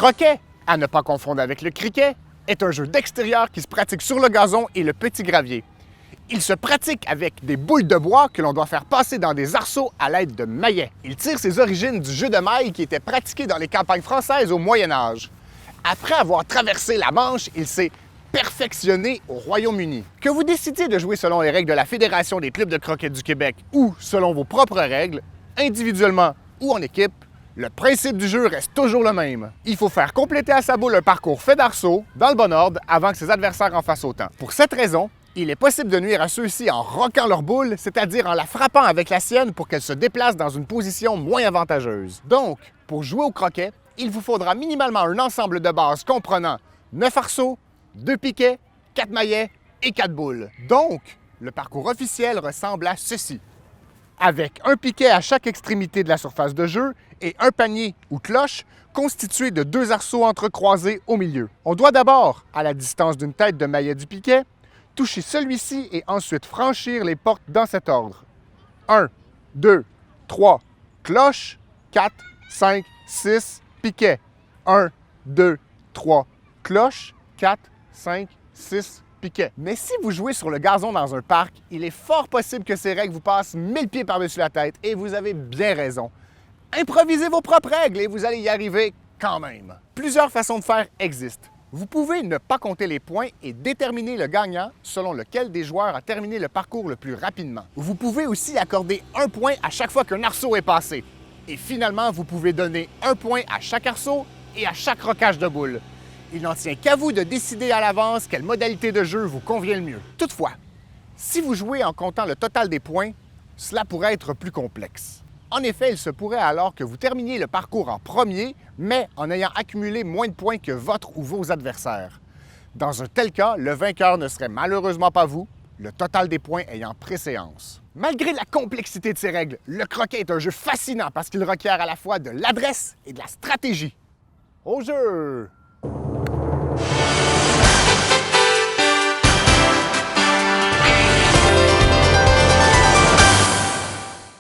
croquet, à ne pas confondre avec le cricket, est un jeu d'extérieur qui se pratique sur le gazon et le petit gravier. Il se pratique avec des boules de bois que l'on doit faire passer dans des arceaux à l'aide de maillets. Il tire ses origines du jeu de mailles qui était pratiqué dans les campagnes françaises au Moyen Âge. Après avoir traversé la Manche, il s'est perfectionné au Royaume-Uni. Que vous décidiez de jouer selon les règles de la Fédération des clubs de croquet du Québec ou selon vos propres règles, individuellement ou en équipe, le principe du jeu reste toujours le même. Il faut faire compléter à sa boule un parcours fait d'arceaux, dans le bon ordre, avant que ses adversaires en fassent autant. Pour cette raison, il est possible de nuire à ceux-ci en roquant leur boule, c'est-à-dire en la frappant avec la sienne pour qu'elle se déplace dans une position moins avantageuse. Donc, pour jouer au croquet, il vous faudra minimalement un ensemble de base comprenant 9 arceaux, 2 piquets, 4 maillets et 4 boules. Donc, le parcours officiel ressemble à ceci. Avec un piquet à chaque extrémité de la surface de jeu et un panier ou cloche constitué de 2 arceaux entrecroisés au milieu. On doit d'abord, à la distance d'une tête de maillet du piquet, toucher celui-ci et ensuite franchir les portes dans cet ordre. 1, 2, 3, cloche, 4, 5, 6, piquet. 1, 2, 3, cloche, 4, 5, 6, piquet. Mais si vous jouez sur le gazon dans un parc, il est fort possible que ces règles vous passent 1000 pieds par-dessus la tête et vous avez bien raison. Improvisez vos propres règles et vous allez y arriver quand même. Plusieurs façons de faire existent. Vous pouvez ne pas compter les points et déterminer le gagnant selon lequel des joueurs a terminé le parcours le plus rapidement. Vous pouvez aussi accorder un point à chaque fois qu'un arceau est passé. Et finalement, vous pouvez donner un point à chaque arceau et à chaque rocage de boule. Il n'en tient qu'à vous de décider à l'avance quelle modalité de jeu vous convient le mieux. Toutefois, si vous jouez en comptant le total des points, cela pourrait être plus complexe. En effet, il se pourrait alors que vous terminiez le parcours en premier, mais en ayant accumulé moins de points que votre ou vos adversaires. Dans un tel cas, le vainqueur ne serait malheureusement pas vous, le total des points ayant préséance. Malgré la complexité de ces règles, le croquet est un jeu fascinant parce qu'il requiert à la fois de l'adresse et de la stratégie. Au jeu!